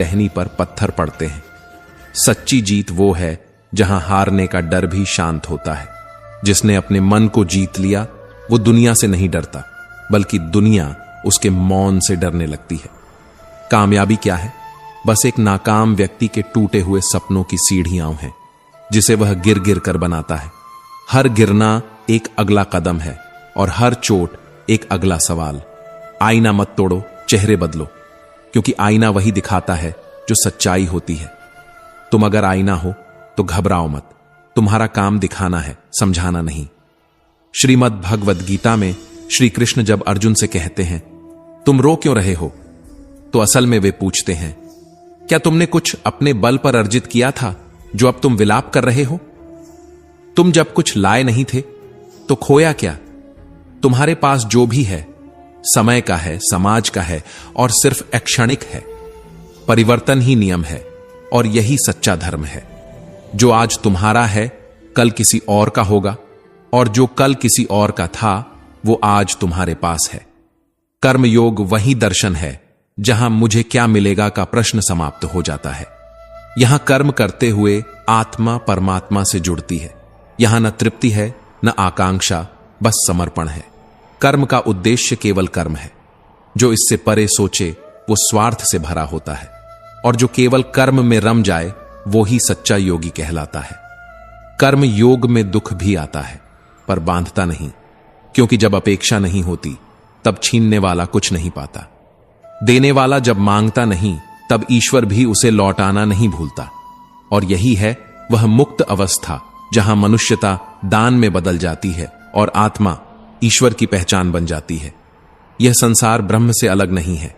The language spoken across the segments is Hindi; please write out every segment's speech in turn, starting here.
टहनी पर पत्थर पड़ते हैं। सच्ची जीत वो है जहां हारने का डर भी शांत होता है। जिसने अपने मन को जीत लिया वो दुनिया से नहीं डरता, बल्कि दुनिया उसके मौन से डरने लगती है। कामयाबी क्या है? बस एक नाकाम व्यक्ति के टूटे हुए सपनों की सीढ़ियां हैं जिसे वह गिर गिर कर बनाता है। हर गिरना एक अगला कदम है और हर चोट एक अगला सवाल। आईना मत तोड़ो, चेहरे बदलो, क्योंकि आईना वही दिखाता है जो सच्चाई होती है। तुम अगर आईना हो तो घबराओ मत। तुम्हारा काम दिखाना है, समझाना नहीं। श्रीमद् भगवद गीता में श्री कृष्ण जब अर्जुन से कहते हैं तुम रो क्यों रहे हो, तो असल में वे पूछते हैं क्या तुमने कुछ अपने बल पर अर्जित किया था जो अब तुम विलाप कर रहे हो? तुम जब कुछ लाए नहीं थे तो खोया क्या? तुम्हारे पास जो भी है समय का है, समाज का है और सिर्फ क्षणिक है। परिवर्तन ही नियम है और यही सच्चा धर्म है। जो आज तुम्हारा है कल किसी और का होगा, और जो कल किसी और का था वो आज तुम्हारे पास है। कर्मयोग वही दर्शन है जहां मुझे क्या मिलेगा का प्रश्न समाप्त हो जाता है। यहां कर्म करते हुए आत्मा परमात्मा से जुड़ती है। यहां न तृप्ति है न आकांक्षा, बस समर्पण है। कर्म का उद्देश्य केवल कर्म है। जो इससे परे सोचे वो स्वार्थ से भरा होता है, और जो केवल कर्म में रम जाए वो ही सच्चा योगी कहलाता है। कर्म योग में दुख भी आता है पर बांधता नहीं, क्योंकि जब अपेक्षा नहीं होती तब छीनने वाला कुछ नहीं पाता। देने वाला जब मांगता नहीं तब ईश्वर भी उसे लौटाना नहीं भूलता। और यही है वह मुक्त अवस्था जहां मनुष्यता दान में बदल जाती है और आत्मा ईश्वर की पहचान बन जाती है। यह संसार ब्रह्म से अलग नहीं है।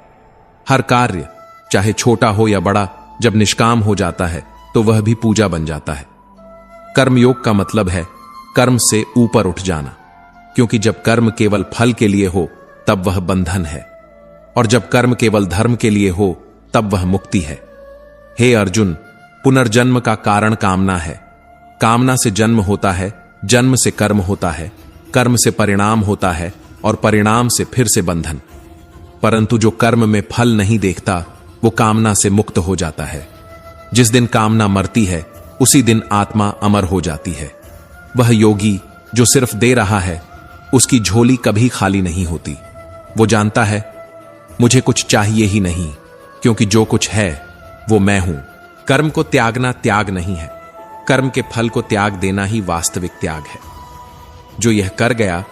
हर कार्य चाहे छोटा हो या बड़ा जब निष्काम हो जाता है तो वह भी पूजा बन जाता है। कर्मयोग का मतलब है कर्म से ऊपर उठ जाना, क्योंकि जब कर्म केवल फल के लिए हो तब वह बंधन है, और जब कर्म केवल धर्म के लिए हो तब वह मुक्ति है। हे अर्जुन, पुनर्जन्म का कारण कामना है। कामना से जन्म होता है, जन्म से कर्म होता है, कर्म से परिणाम होता है और परिणाम से फिर से बंधन। परंतु जो कर्म में फल नहीं देखता वो कामना से मुक्त हो जाता है। जिस दिन कामना मरती है उसी दिन आत्मा अमर हो जाती है। वह योगी जो सिर्फ दे रहा है उसकी झोली कभी खाली नहीं होती। वो जानता है मुझे कुछ चाहिए ही नहीं, क्योंकि जो कुछ है वो मैं हूं। कर्म को त्यागना त्याग नहीं है, कर्म के फल को त्याग देना ही वास्तविक त्याग है। जो यह कर गया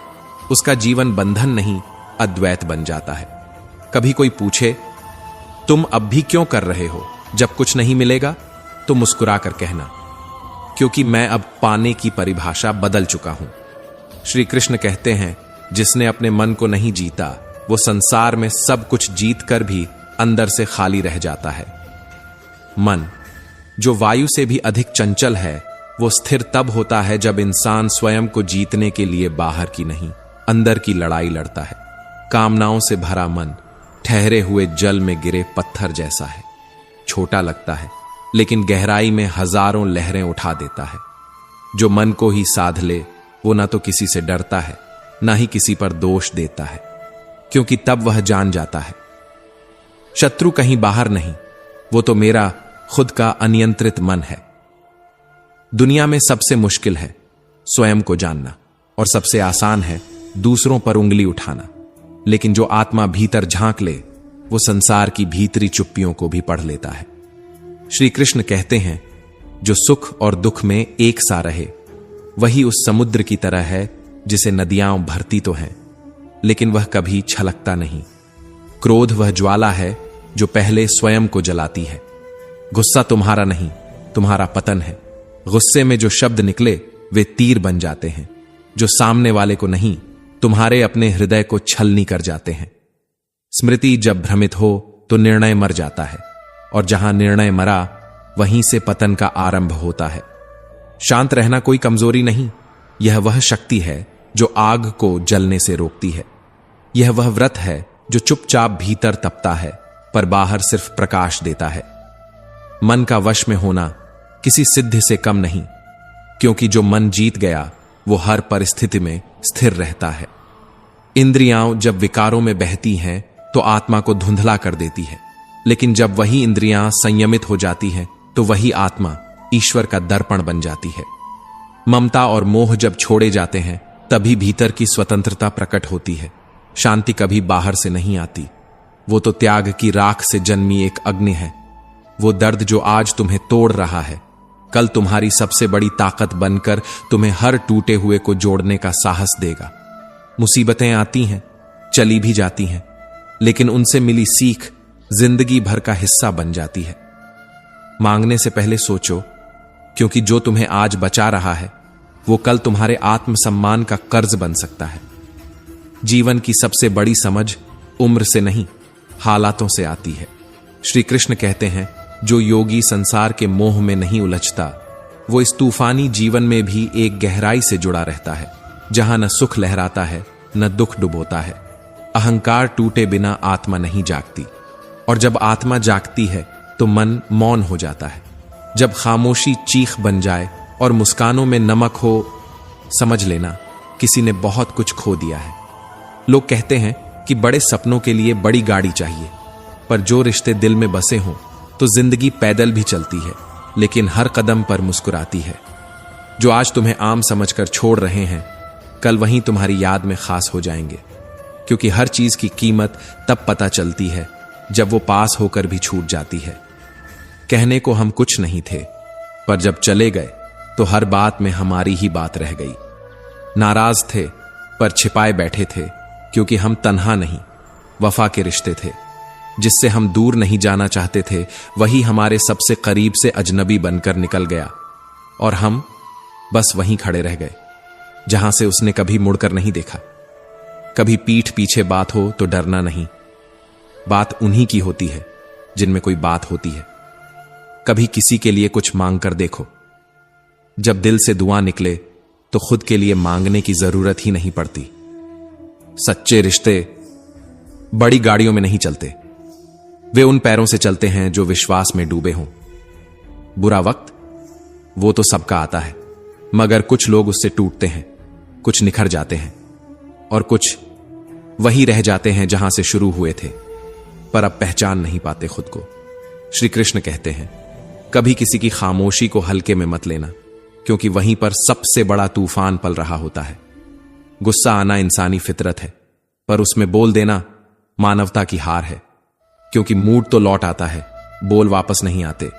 उसका जीवन बंधन नहीं अद्वैत बन जाता है। कभी कोई पूछे तुम अब भी क्यों कर रहे हो जब कुछ नहीं मिलेगा, तो मुस्कुरा कर कहना क्योंकि मैं अब पाने की परिभाषा बदल चुका हूं। श्री कृष्ण कहते हैं जिसने अपने मन को नहीं जीता वो संसार में सब कुछ जीत कर भी अंदर से खाली रह जाता है। मन जो वायु से भी अधिक चंचल है वो स्थिर तब होता है जब इंसान स्वयं को जीतने के लिए बाहर की नहीं अंदर की लड़ाई लड़ता है। कामनाओं से भरा मन ठहरे हुए जल में गिरे पत्थर जैसा है। छोटा लगता है लेकिन गहराई में हजारों लहरें उठा देता है। जो मन को ही साध ले वो ना तो किसी से डरता है ना ही किसी पर दोष देता है, क्योंकि तब वह जान जाता है शत्रु कहीं बाहर नहीं, वो तो मेरा खुद का अनियंत्रित मन है। दुनिया में सबसे मुश्किल है स्वयं को जानना और सबसे आसान है दूसरों पर उंगली उठाना, लेकिन जो आत्मा भीतर झांक ले वो संसार की भीतरी चुप्पियों को भी पढ़ लेता है। श्री कृष्ण कहते हैं जो सुख और दुख में एक सा रहे वही उस समुद्र की तरह है जिसे नदियां भरती तो हैं लेकिन वह कभी छलकता नहीं। क्रोध वह ज्वाला है जो पहले स्वयं को जलाती है। गुस्सा तुम्हारा नहीं तुम्हारा पतन है। गुस्से में जो शब्द निकले वे तीर बन जाते हैं, जो सामने वाले को नहीं तुम्हारे अपने हृदय को छलनी कर जाते हैं। स्मृति जब भ्रमित हो तो निर्णय मर जाता है, और जहां निर्णय मरा वहीं से पतन का आरंभ होता है। शांत रहना कोई कमजोरी नहीं, यह वह शक्ति है जो आग को जलने से रोकती है। यह वह व्रत है जो चुपचाप भीतर तपता है पर बाहर सिर्फ प्रकाश देता है। मन का वश में होना किसी सिद्धि से कम नहीं, क्योंकि जो मन जीत गया वो हर परिस्थिति में स्थिर रहता है। इंद्रियां जब विकारों में बहती हैं तो आत्मा को धुंधला कर देती है, लेकिन जब वही इंद्रियां संयमित हो जाती हैं तो वही आत्मा ईश्वर का दर्पण बन जाती है। ममता और मोह जब छोड़े जाते हैं तभी भीतर की स्वतंत्रता प्रकट होती है। शांति कभी बाहर से नहीं आती, वो तो त्याग की राख से जन्मी एक अग्नि है। वो दर्द जो आज तुम्हें तोड़ रहा है कल तुम्हारी सबसे बड़ी ताकत बनकर तुम्हें हर टूटे हुए को जोड़ने का साहस देगा। मुसीबतें आती हैं, चली भी जाती हैं, लेकिन उनसे मिली सीख जिंदगी भर का हिस्सा बन जाती है। मांगने से पहले सोचो, क्योंकि जो तुम्हें आज बचा रहा है वो कल तुम्हारे आत्मसम्मान का कर्ज बन सकता है। जीवन की सबसे बड़ी समझ उम्र से नहीं, हालातों से आती है। श्री कृष्ण कहते हैं, जो योगी संसार के मोह में नहीं उलझता वो इस तूफानी जीवन में भी एक गहराई से जुड़ा रहता है, जहां न सुख लहराता है न दुख डुबोता है। अहंकार टूटे बिना आत्मा नहीं जागती, और जब आत्मा जागती है तो मन मौन हो जाता है। जब खामोशी चीख बन जाए और मुस्कानों में नमक हो, समझ लेना किसी ने बहुत कुछ खो दिया है। लोग कहते हैं कि बड़े सपनों के लिए बड़ी गाड़ी चाहिए, पर जो रिश्ते दिल में बसे हों तो जिंदगी पैदल भी चलती है, लेकिन हर कदम पर मुस्कुराती है। जो आज तुम्हें आम समझकर छोड़ रहे हैं कल वहीं तुम्हारी याद में खास हो जाएंगे, क्योंकि हर चीज की कीमत तब पता चलती है जब वो पास होकर भी छूट जाती है। कहने को हम कुछ नहीं थे, पर जब चले गए तो हर बात में हमारी ही बात रह गई। नाराज थे पर छिपाए बैठे थे, क्योंकि हम तन्हा नहीं, वफा के रिश्ते थे। जिससे हम दूर नहीं जाना चाहते थे वही हमारे सबसे करीब से अजनबी बनकर निकल गया, और हम बस वहीं खड़े रह गए जहां से उसने कभी मुड़कर नहीं देखा। कभी पीठ पीछे बात हो तो डरना नहीं, बात उन्हीं की होती है जिनमें कोई बात होती है। कभी किसी के लिए कुछ मांग कर देखो, जब दिल से दुआ निकले तो खुद के लिए मांगने की जरूरत ही नहीं पड़ती। सच्चे रिश्ते बड़ी गाड़ियों में नहीं चलते, वे उन पैरों से चलते हैं जो विश्वास में डूबे हों। बुरा वक्त वो तो सबका आता है, मगर कुछ लोग उससे टूटते हैं, कुछ निखर जाते हैं, और कुछ वही रह जाते हैं जहां से शुरू हुए थे, पर अब पहचान नहीं पाते खुद को। श्री कृष्ण कहते हैं, कभी किसी की खामोशी को हल्के में मत लेना, क्योंकि वहीं पर सबसे बड़ा तूफान पल रहा होता है। गुस्सा आना इंसानी फितरत है, पर उसमें बोल देना मानवता की हार है, क्योंकि मूड तो लौट आता है, बोल वापस नहीं आते।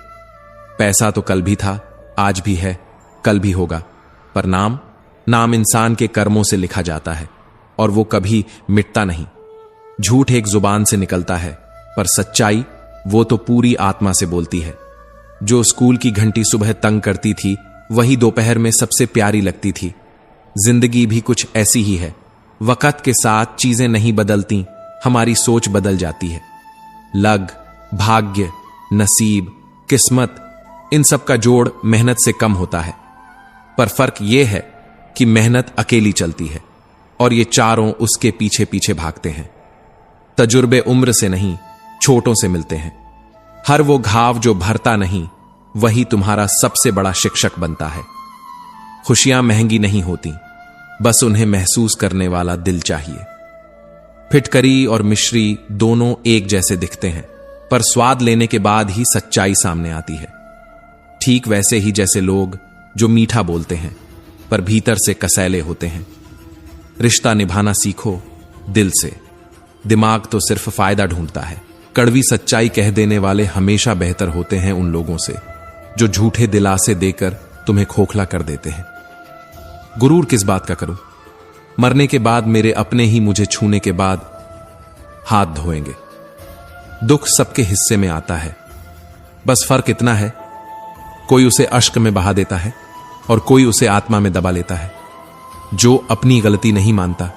पैसा तो कल भी था, आज भी है, कल भी होगा, पर नाम इंसान के कर्मों से लिखा जाता है और वो कभी मिटता नहीं। झूठ एक जुबान से निकलता है, पर सच्चाई वो तो पूरी आत्मा से बोलती है। जो स्कूल की घंटी सुबह तंग करती थी वही दोपहर में सबसे प्यारी लगती थी। जिंदगी भी कुछ ऐसी ही है, वक्त के साथ चीजें नहीं बदलती, हमारी सोच बदल जाती है। लग, भाग्य, नसीब, किस्मत, इन सब का जोड़ मेहनत से कम होता है, पर फर्क यह है कि मेहनत अकेली चलती है और ये चारों उसके पीछे पीछे भागते हैं। तजुर्बे उम्र से नहीं, छोटों से मिलते हैं। हर वो घाव जो भरता नहीं वही तुम्हारा सबसे बड़ा शिक्षक बनता है। खुशियां महंगी नहीं होती, बस उन्हें महसूस करने वाला दिल चाहिए। फिटकरी और मिश्री दोनों एक जैसे दिखते हैं, पर स्वाद लेने के बाद ही सच्चाई सामने आती है। ठीक वैसे ही जैसे लोग जो मीठा बोलते हैं पर भीतर से कसैले होते हैं। रिश्ता निभाना सीखो दिल से, दिमाग तो सिर्फ फायदा ढूंढता है। कड़वी सच्चाई कह देने वाले हमेशा बेहतर होते हैं उन लोगों से जो झूठे दिलासे देकर तुम्हें खोखला कर देते हैं। गुरूर किस बात का करूं? मरने के बाद मेरे अपने ही मुझे छूने के बाद हाथ धोएंगे। दुख सबके हिस्से में आता है, बस फर्क इतना है, कोई उसे अश्क में बहा देता है और कोई उसे आत्मा में दबा लेता है। जो अपनी गलती नहीं मानता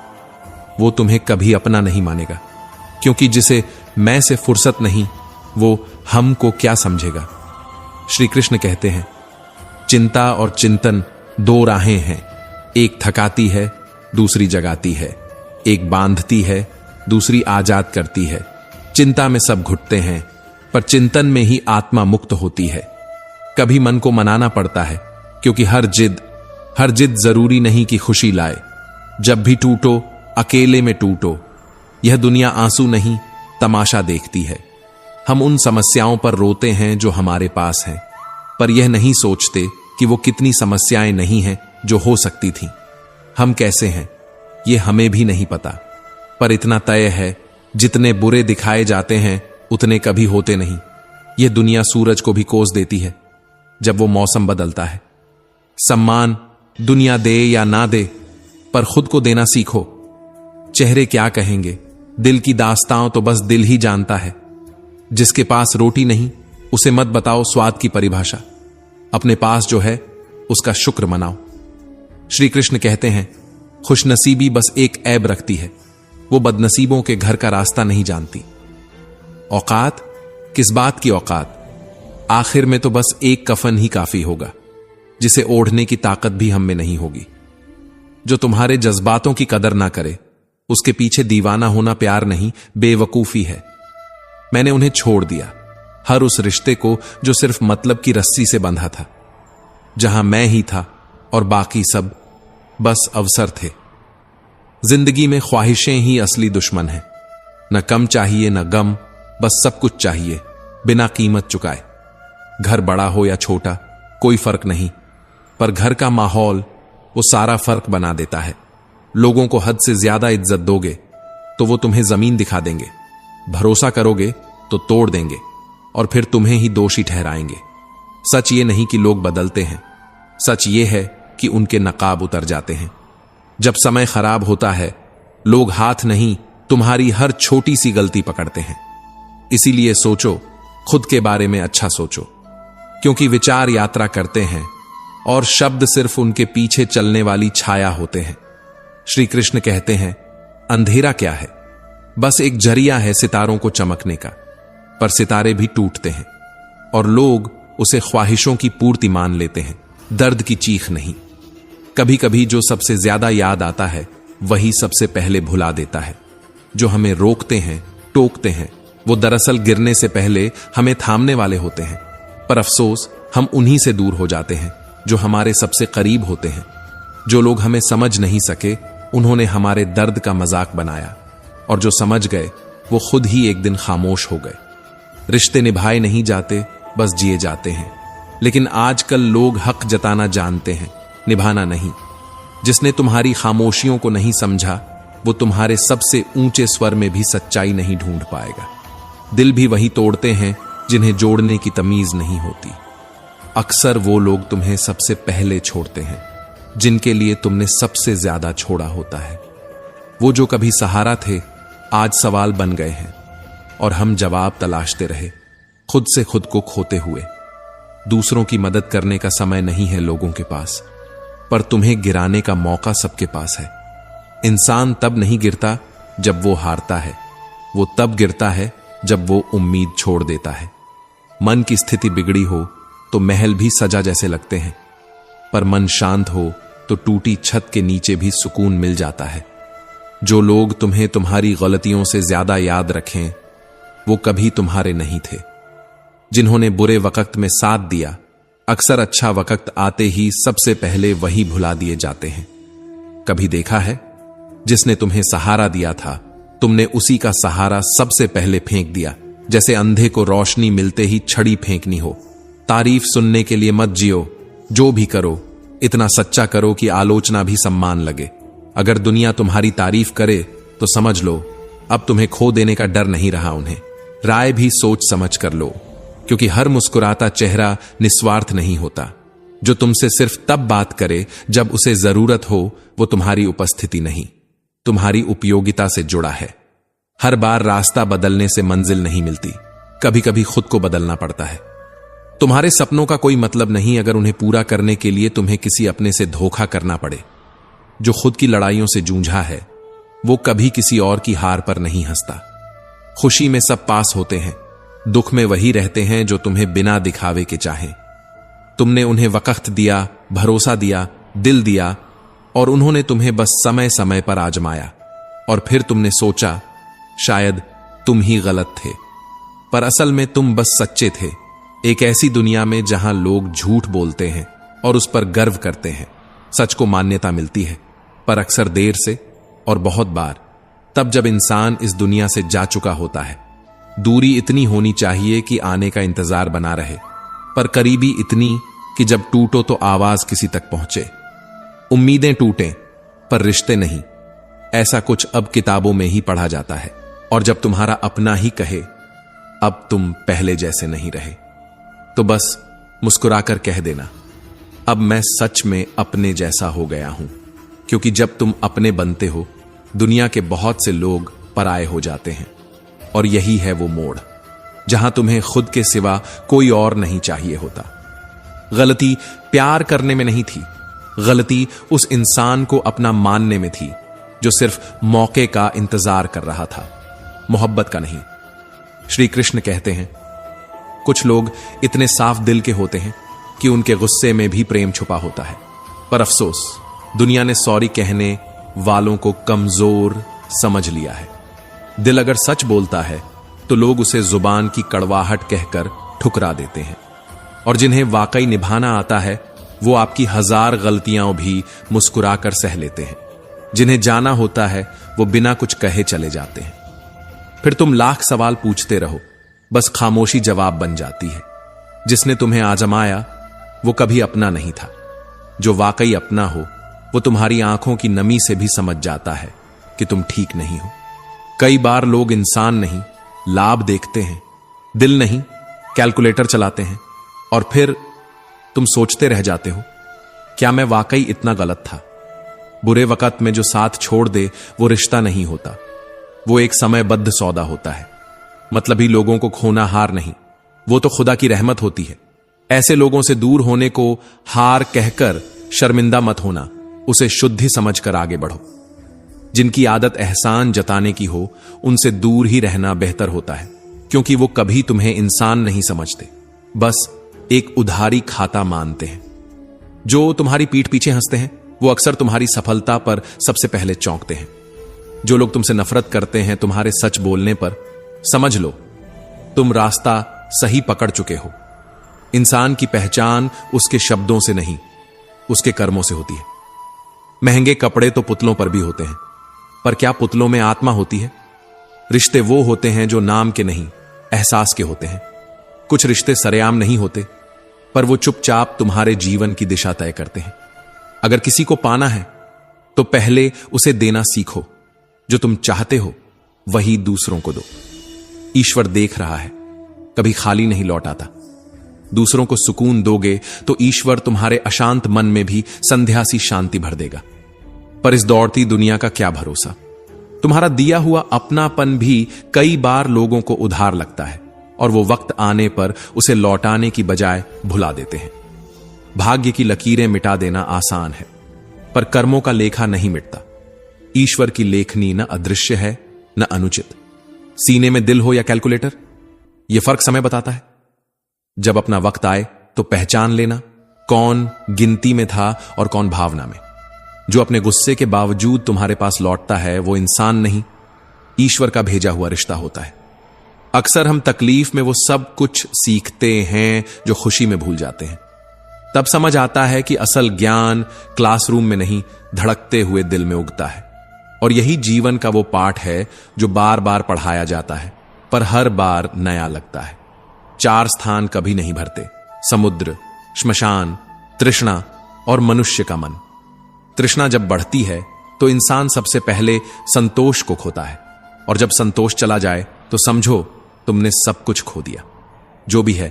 वो तुम्हें कभी अपना नहीं मानेगा, क्योंकि जिसे मैं से फुर्सत नहीं वो हम को क्या समझेगा। श्री कृष्ण कहते हैं, चिंता और चिंतन दो राहें हैं, एक थकाती है दूसरी जगाती है, एक बांधती है दूसरी आजाद करती है। चिंता में सब घुटते हैं, पर चिंतन में ही आत्मा मुक्त होती है। कभी मन को मनाना पड़ता है, क्योंकि हर जिद जरूरी नहीं कि खुशी लाए। जब भी टूटो अकेले में टूटो, यह दुनिया आंसू नहीं तमाशा देखती है। हम उन समस्याओं पर रोते हैं जो हमारे पास हैं, पर यह नहीं सोचते कि वो कितनी समस्याएं नहीं हैं जो हो सकती थीं। हम कैसे हैं ये हमें भी नहीं पता, पर इतना तय है जितने बुरे दिखाए जाते हैं उतने कभी होते नहीं। यह दुनिया सूरज को भी कोस देती है जब वो मौसम बदलता है। सम्मान दुनिया दे या ना दे, पर खुद को देना सीखो। चेहरे क्या कहेंगे, दिल की दास्तां तो बस दिल ही जानता है। जिसके पास रोटी नहीं उसे मत बताओ स्वाद की परिभाषा। अपने पास जो है उसका शुक्र मनाओ। श्री कृष्ण कहते हैं, खुशनसीबी बस एक ऐब रखती है, वो बदनसीबों के घर का रास्ता नहीं जानती। औकात किस बात की औकात, आखिर में तो बस एक कफन ही काफी होगा जिसे ओढ़ने की ताकत भी हम में नहीं होगी। जो तुम्हारे जज्बातों की कदर ना करे उसके पीछे दीवाना होना प्यार नहीं, बेवकूफी है। मैंने उन्हें छोड़ दिया, हर उस रिश्ते को जो सिर्फ मतलब की रस्सी से बंधा था, जहां मैं ही था और बाकी सब बस अवसर थे। जिंदगी में ख्वाहिशें ही असली दुश्मन हैं। न कम चाहिए न गम, बस सब कुछ चाहिए बिना कीमत चुकाए। घर बड़ा हो या छोटा कोई फर्क नहीं, पर घर का माहौल वो सारा फर्क बना देता है। लोगों को हद से ज्यादा इज्जत दोगे तो वो तुम्हें जमीन दिखा देंगे, भरोसा करोगे तो तोड़ देंगे और फिर तुम्हें ही दोषी ठहराएंगे। सच ये नहीं कि लोग बदलते हैं, सच ये है कि उनके नकाब उतर जाते हैं। जब समय खराब होता है लोग हाथ नहीं तुम्हारी हर छोटी सी गलती पकड़ते हैं। इसीलिए सोचो, खुद के बारे में अच्छा सोचो, क्योंकि विचार यात्रा करते हैं और शब्द सिर्फ उनके पीछे चलने वाली छाया होते हैं। श्री कृष्ण कहते हैं, अंधेरा क्या है, बस एक जरिया है सितारों को चमकने का, पर सितारे भी टूटते हैं और लोग उसे ख्वाहिशों की पूर्ति मान लेते हैं, दर्द की चीख नहीं। कभी कभी जो सबसे ज्यादा याद आता है वही सबसे पहले भुला देता है। जो हमें रोकते हैं, टोकते हैं, वो दरअसल गिरने से पहले हमें थामने वाले होते हैं। पर अफसोस हम उन्हीं से दूर हो जाते हैं जो हमारे सबसे करीब होते हैं। जो लोग हमें समझ नहीं सके उन्होंने हमारे दर्द का मजाक बनाया, और जो समझ गए वो खुद ही एक दिन खामोश हो गए। रिश्ते निभाए नहीं जाते, बस जिए जाते हैं। लेकिन आजकल लोग हक जताना जानते हैं, निभाना नहीं। जिसने तुम्हारी खामोशियों को नहीं समझा वो तुम्हारे सबसे ऊंचे स्वर में भी सच्चाई नहीं ढूंढ पाएगा। दिल भी वही तोड़ते हैं जिन्हें जोड़ने की तमीज नहीं होती। अक्सर वो लोग तुम्हें सबसे पहले छोड़ते हैं जिनके लिए तुमने सबसे ज्यादा छोड़ा होता है। वो जो कभी सहारा थे आज सवाल बन गए हैं, और हम जवाब तलाशते रहे खुद से खुद को खोते हुए। दूसरों की मदद करने का समय नहीं है लोगों के पास, पर तुम्हें गिराने का मौका सबके पास है। इंसान तब नहीं गिरता जब वो हारता है, वो तब गिरता है जब वो उम्मीद छोड़ देता है। मन की स्थिति बिगड़ी हो तो महल भी सजा जैसे लगते हैं, पर मन शांत हो तो टूटी छत के नीचे भी सुकून मिल जाता है। जो लोग तुम्हें तुम्हारी गलतियों से ज्यादा याद रखें वो कभी तुम्हारे नहीं थे। जिन्होंने बुरे वक्त में साथ दिया अक्सर अच्छा वक्त आते ही सबसे पहले वही भुला दिए जाते हैं। कभी देखा है, जिसने तुम्हें सहारा दिया था तुमने उसी का सहारा सबसे पहले फेंक दिया, जैसे अंधे को रोशनी मिलते ही छड़ी फेंकनी हो। तारीफ सुनने के लिए मत जियो, जो भी करो इतना सच्चा करो कि आलोचना भी सम्मान लगे। अगर दुनिया तुम्हारी तारीफ करे तो समझ लो अब तुम्हें खो देने का डर नहीं रहा उन्हें। राय भी सोच समझ कर लो, क्योंकि हर मुस्कुराता चेहरा निस्वार्थ नहीं होता। जो तुमसे सिर्फ तब बात करे जब उसे जरूरत हो वो तुम्हारी उपस्थिति नहीं, तुम्हारी उपयोगिता से जुड़ा है। हर बार रास्ता बदलने से मंजिल नहीं मिलती, कभी कभी खुद को बदलना पड़ता है। तुम्हारे सपनों का कोई मतलब नहीं अगर उन्हें पूरा करने के लिए तुम्हें किसी अपने से धोखा करना पड़े। जो खुद की लड़ाइयों से जूझा है वो कभी किसी और की हार पर नहीं हंसता। खुशी में सब पास होते हैं, दुख में वही रहते हैं जो तुम्हें बिना दिखावे के चाहें। तुमने उन्हें वक्त दिया, भरोसा दिया, दिल दिया, और उन्होंने तुम्हें बस समय समय पर आजमाया, और फिर तुमने सोचा शायद तुम ही गलत थे, पर असल में तुम बस सच्चे थे। एक ऐसी दुनिया में जहां लोग झूठ बोलते हैं और उस पर गर्व करते हैं। सच को मान्यता मिलती है, पर अक्सर देर से, और बहुत बार तब जब इंसान इस दुनिया से जा चुका होता है। दूरी इतनी होनी चाहिए कि आने का इंतजार बना रहे, पर करीबी इतनी कि जब टूटो तो आवाज किसी तक पहुंचे। उम्मीदें टूटें पर रिश्ते नहीं, ऐसा कुछ अब किताबों में ही पढ़ा जाता है। और जब तुम्हारा अपना ही कहे अब तुम पहले जैसे नहीं रहे, तो बस मुस्कुराकर कह देना, अब मैं सच में अपने जैसा हो गया हूं। क्योंकि जब तुम अपने बनते हो, दुनिया के बहुत से लोग पराये हो जाते हैं। और यही है वो मोड़ जहां तुम्हें खुद के सिवा कोई और नहीं चाहिए होता। गलती प्यार करने में नहीं थी, गलती उस इंसान को अपना मानने में थी जो सिर्फ मौके का इंतजार कर रहा था, मोहब्बत का नहीं। श्री कृष्ण कहते हैं, कुछ लोग इतने साफ दिल के होते हैं कि उनके गुस्से में भी प्रेम छुपा होता है। पर अफसोस, दुनिया ने सॉरी कहने वालों को कमजोर समझ लिया है। दिल अगर सच बोलता है तो लोग उसे जुबान की कड़वाहट कहकर ठुकरा देते हैं। और जिन्हें वाकई निभाना आता है वो आपकी 1000 गलतियां भी मुस्कुराकर सह लेते हैं। जिन्हें जाना होता है वो बिना कुछ कहे चले जाते हैं। फिर तुम लाख सवाल पूछते रहो, बस खामोशी जवाब बन जाती है। जिसने तुम्हें आजमाया वो कभी अपना नहीं था। जो वाकई अपना हो वो तुम्हारी आंखों की नमी से भी समझ जाता है कि तुम ठीक नहीं हो। कई बार लोग इंसान नहीं, लाभ देखते हैं, दिल नहीं, कैलकुलेटर चलाते हैं। और फिर तुम सोचते रह जाते हो, क्या मैं वाकई इतना गलत था? बुरे वक्त में जो साथ छोड़ दे वो रिश्ता नहीं होता, वो एक समयबद्ध सौदा होता है। मतलबी लोगों को खोना हार नहीं, वो तो खुदा की रहमत होती है। ऐसे लोगों से दूर होने को हार कहकर शर्मिंदा मत होना, उसे शुद्धि समझकर आगे बढ़ो। जिनकी आदत एहसान जताने की हो उनसे दूर ही रहना बेहतर होता है, क्योंकि वो कभी तुम्हें इंसान नहीं समझते, बस एक उधारी खाता मानते हैं। जो तुम्हारी पीठ पीछे हंसते हैं वो अक्सर तुम्हारी सफलता पर सबसे पहले चौंकते हैं। जो लोग तुमसे नफरत करते हैं तुम्हारे सच बोलने पर, समझ लो तुम रास्ता सही पकड़ चुके हो। इंसान की पहचान उसके शब्दों से नहीं, उसके कर्मों से होती है। महंगे कपड़े तो पुतलों पर भी होते हैं, पर क्या पुतलों में आत्मा होती है? रिश्ते वो होते हैं जो नाम के नहीं, एहसास के होते हैं। कुछ रिश्ते सरेआम नहीं होते, पर वो चुपचाप तुम्हारे जीवन की दिशा तय करते हैं। अगर किसी को पाना है तो पहले उसे देना सीखो। जो तुम चाहते हो वही दूसरों को दो। ईश्वर देख रहा है, कभी खाली नहीं लौट आता। दूसरों को सुकून दोगे तो ईश्वर तुम्हारे अशांत मन में भी संध्या सी शांति भर देगा। पर इस दौड़ती दुनिया का क्या भरोसा? तुम्हारा दिया हुआ अपनापन भी कई बार लोगों को उधार लगता है और वो वक्त आने पर उसे लौटाने की बजाय भुला देते हैं। भाग्य की लकीरें मिटा देना आसान है, पर कर्मों का लेखा नहीं मिटता। ईश्वर की लेखनी न अदृश्य है न अनुचित। सीने में दिल हो या कैलकुलेटर, यह फर्क समय बताता है। जब अपना वक्त आए तो पहचान लेना कौन गिनती में था और कौन भावना में। जो अपने गुस्से के बावजूद तुम्हारे पास लौटता है वो इंसान नहीं, ईश्वर का भेजा हुआ रिश्ता होता है। अक्सर हम तकलीफ में वो सब कुछ सीखते हैं जो खुशी में भूल जाते हैं। तब समझ आता है कि असल ज्ञान क्लासरूम में नहीं, धड़कते हुए दिल में उगता है। और यही जीवन का वो पाठ है जो बार बार पढ़ाया जाता है, पर हर बार नया लगता है। 4 स्थान कभी नहीं भरते, समुद्र, श्मशान, तृष्णा और मनुष्य का मन। तृष्णा जब बढ़ती है तो इंसान सबसे पहले संतोष को खोता है, और जब संतोष चला जाए तो समझो तुमने सब कुछ खो दिया। जो भी है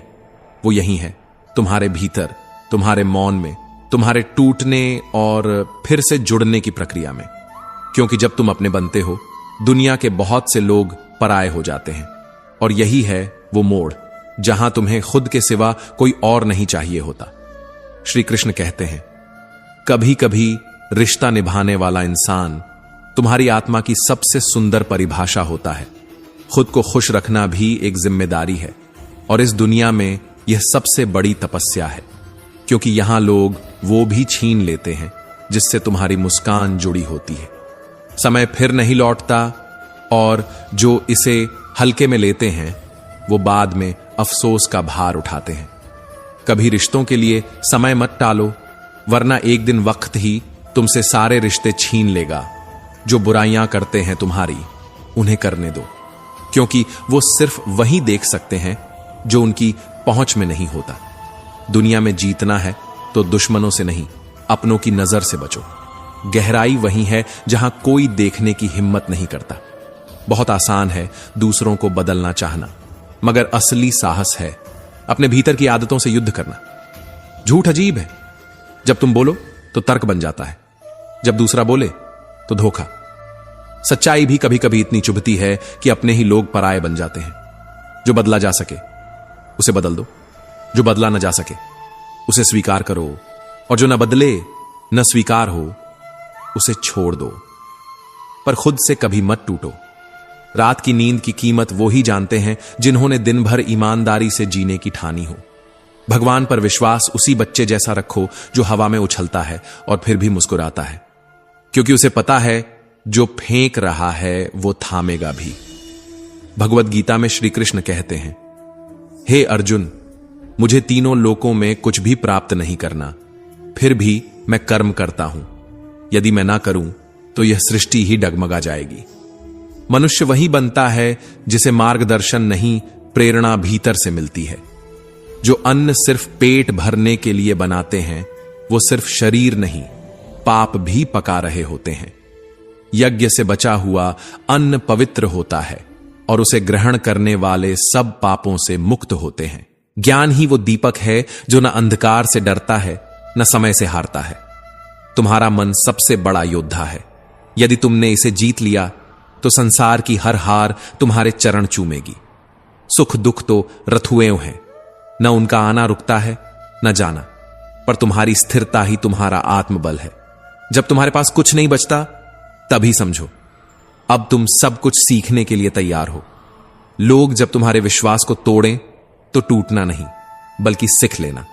वो यही है, तुम्हारे भीतर, तुम्हारे मौन में, तुम्हारे टूटने और फिर से जुड़ने की प्रक्रिया में। क्योंकि जब तुम अपने बनते हो, दुनिया के बहुत से लोग पराये हो जाते हैं। और यही है वो मोड़ जहां तुम्हें खुद के सिवा कोई और नहीं चाहिए होता। श्री कृष्ण कहते हैं, कभी कभी रिश्ता निभाने वाला इंसान तुम्हारी आत्मा की सबसे सुंदर परिभाषा होता है। खुद को खुश रखना भी एक जिम्मेदारी है, और इस दुनिया में यह सबसे बड़ी तपस्या है, क्योंकि यहां लोग वो भी छीन लेते हैं जिससे तुम्हारी मुस्कान जुड़ी होती है। समय फिर नहीं लौटता, और जो इसे हल्के में लेते हैं वो बाद में अफसोस का भार उठाते हैं। कभी रिश्तों के लिए समय मत टालो, वरना एक दिन वक्त ही तुमसे सारे रिश्ते छीन लेगा। जो बुराइयां करते हैं तुम्हारी, उन्हें करने दो, क्योंकि वो सिर्फ वही देख सकते हैं जो उनकी पहुंच में नहीं होता। दुनिया में जीतना है तो दुश्मनों से नहीं, अपनों की नजर से बचो। गहराई वही है जहां कोई देखने की हिम्मत नहीं करता। बहुत आसान है दूसरों को बदलना चाहना, मगर असली साहस है अपने भीतर की आदतों से युद्ध करना। झूठ अजीब है, जब तुम बोलो तो तर्क बन जाता है, जब दूसरा बोले तो धोखा। सच्चाई भी कभी कभी इतनी चुभती है कि अपने ही लोग पराये बन जाते हैं। जो बदला जा सके उसे बदल दो, जो बदला न जा सके उसे स्वीकार करो, और जो न बदले न स्वीकार हो उसे छोड़ दो। पर खुद से कभी मत टूटो। रात की नींद की कीमत वो ही जानते हैं जिन्होंने दिन भर ईमानदारी से जीने की ठानी हो। भगवान पर विश्वास उसी बच्चे जैसा रखो जो हवा में उछलता है और फिर भी मुस्कुराता है, क्योंकि उसे पता है जो फेंक रहा है वो थामेगा भी। भगवत गीता में श्री कृष्ण कहते हैं, हे अर्जुन, मुझे तीनों लोकों में कुछ भी प्राप्त नहीं करना, फिर भी मैं कर्म करता हूं। यदि मैं ना करूं तो यह सृष्टि ही डगमगा जाएगी। मनुष्य वही बनता है जिसे मार्गदर्शन नहीं, प्रेरणा भीतर से मिलती है। जो अन्न सिर्फ पेट भरने के लिए बनाते हैं वो सिर्फ शरीर नहीं, पाप भी पका रहे होते हैं। यज्ञ से बचा हुआ अन्न पवित्र होता है और उसे ग्रहण करने वाले सब पापों से मुक्त होते हैं। ज्ञान ही वो दीपक है जो न अंधकार से डरता है न समय से हारता है। तुम्हारा मन सबसे बड़ा योद्धा है। यदि तुमने इसे जीत लिया तो संसार की हर हार तुम्हारे चरण चूमेगी। सुख दुख तो रथुएं हैं, न उनका आना रुकता है न जाना, पर तुम्हारी स्थिरता ही तुम्हारा आत्मबल है। जब तुम्हारे पास कुछ नहीं बचता तभी समझो अब तुम सब कुछ सीखने के लिए तैयार हो। लोग जब तुम्हारे विश्वास को तोड़ें तो टूटना नहीं, बल्कि सीख लेना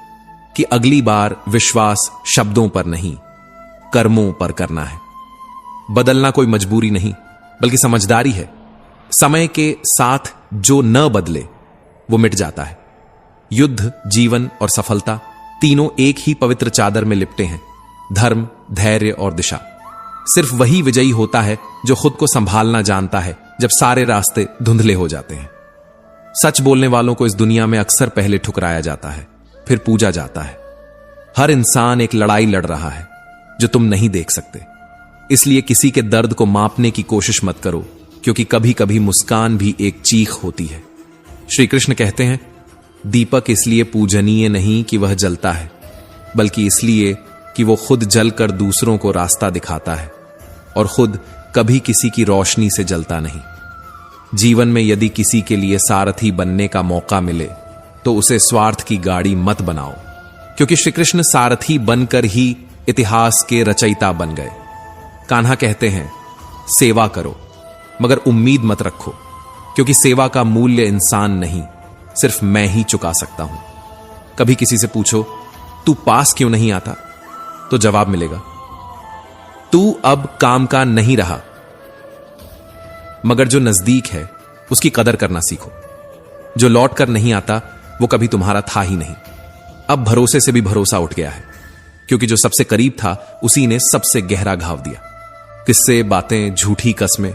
कि अगली बार विश्वास शब्दों पर नहीं, कर्मों पर करना है। बदलना कोई मजबूरी नहीं, बल्कि समझदारी है। समय के साथ जो न बदले वो मिट जाता है। युद्ध, जीवन और सफलता तीनों एक ही पवित्र चादर में लिपटे हैं, धर्म, धैर्य और दिशा। सिर्फ वही विजयी होता है जो खुद को संभालना जानता है जब सारे रास्ते धुंधले हो जाते हैं। सच बोलने वालों को इस दुनिया में अक्सर पहले ठुकराया जाता है, फिर पूजा जाता है। हर इंसान एक लड़ाई लड़ रहा है जो तुम नहीं देख सकते। इसलिए किसी के दर्द को मापने की कोशिश मत करो, क्योंकि कभी कभी मुस्कान भी एक चीख होती है। श्री कृष्ण कहते हैं, दीपक इसलिए पूजनीय नहीं कि वह जलता है, बल्कि इसलिए कि वो खुद जलकर दूसरों को रास्ता दिखाता है और खुद कभी किसी की रोशनी से जलता नहीं। जीवन में यदि किसी के लिए सारथी बनने का मौका मिले तो उसे स्वार्थ की गाड़ी मत बनाओ, क्योंकि श्री कृष्ण सारथी बनकर ही इतिहास के रचयिता बन गए। कान्हा कहते हैं, सेवा करो मगर उम्मीद मत रखो, क्योंकि सेवा का मूल्य इंसान नहीं, सिर्फ मैं ही चुका सकता हूं। कभी किसी से पूछो, तू पास क्यों नहीं आता, तो जवाब मिलेगा, तू अब काम का नहीं रहा। मगर जो नजदीक है उसकी कदर करना सीखो। जो लौट कर नहीं आता वो कभी तुम्हारा था ही नहीं। अब भरोसे से भी भरोसा उठ गया है, क्योंकि जो सबसे करीब था उसी ने सबसे गहरा घाव दिया। किस्से, बातें, झूठी कस्में,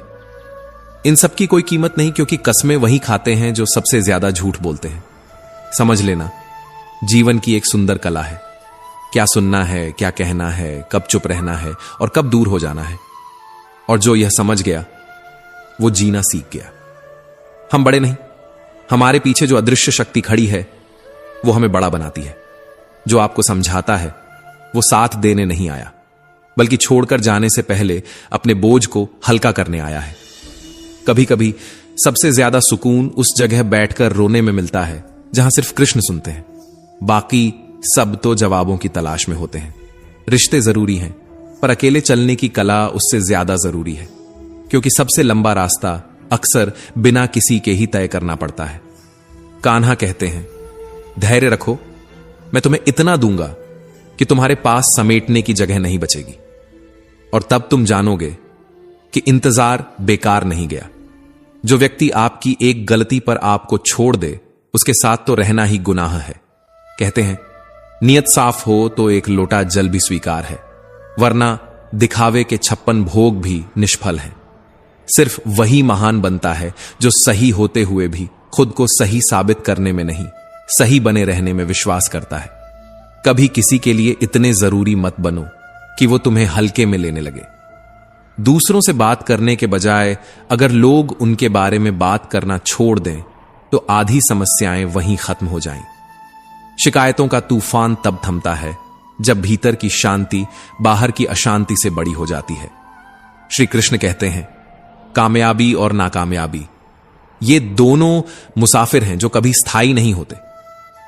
इन सब की कोई कीमत नहीं, क्योंकि कस्में वही खाते हैं जो सबसे ज्यादा झूठ बोलते हैं। समझ लेना, जीवन की एक सुंदर कला है। क्या सुनना है, क्या कहना है, कब चुप रहना है और कब दूर हो जाना है। और जो यह समझ गया वो जीना सीख गया। हम बड़े नहीं, हमारे पीछे जो अदृश्य शक्ति खड़ी है वो हमें बड़ा बनाती है। जो आपको समझाता है वो साथ देने नहीं आया, बल्कि छोड़कर जाने से पहले अपने बोझ को हल्का करने आया है। कभी कभी सबसे ज्यादा सुकून उस जगह बैठकर रोने में मिलता है जहां सिर्फ कृष्ण सुनते हैं। बाकी सब तो जवाबों की तलाश में होते हैं। रिश्ते जरूरी हैं, पर अकेले चलने की कला उससे ज्यादा जरूरी है, क्योंकि सबसे लंबा रास्ता अक्सर बिना किसी के ही तय करना पड़ता है। कान्हा कहते हैं, धैर्य रखो, मैं तुम्हें इतना दूंगा कि तुम्हारे पास समेटने की जगह नहीं बचेगी, और तब तुम जानोगे कि इंतजार बेकार नहीं गया। जो व्यक्ति आपकी एक गलती पर आपको छोड़ दे उसके साथ तो रहना ही गुनाह है। कहते हैं, नियत साफ हो तो एक लोटा जल भी स्वीकार है, वरना दिखावे के 56 भोग भी निष्फल हैं। सिर्फ वही महान बनता है जो सही होते हुए भी खुद को सही साबित करने में नहीं, सही बने रहने में विश्वास करता है। कभी किसी के लिए इतने जरूरी मत बनो कि वो तुम्हें हल्के में लेने लगे। दूसरों से बात करने के बजाय अगर लोग उनके बारे में बात करना छोड़ दें तो आधी समस्याएं वहीं खत्म हो जाएं। शिकायतों का तूफान तब थमता है जब भीतर की शांति बाहर की अशांति से बड़ी हो जाती है। श्री कृष्ण कहते हैं, कामयाबी और नाकामयाबी ये दोनों मुसाफिर हैं जो कभी स्थायी नहीं होते।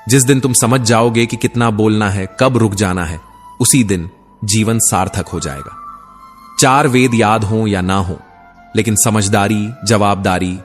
जिस दिन तुम समझ जाओगे कि कितना बोलना है, कब रुक जाना है, उसी दिन जीवन सार्थक हो जाएगा। 4 वेद याद हों या ना हो, लेकिन समझदारी, जवाबदारी,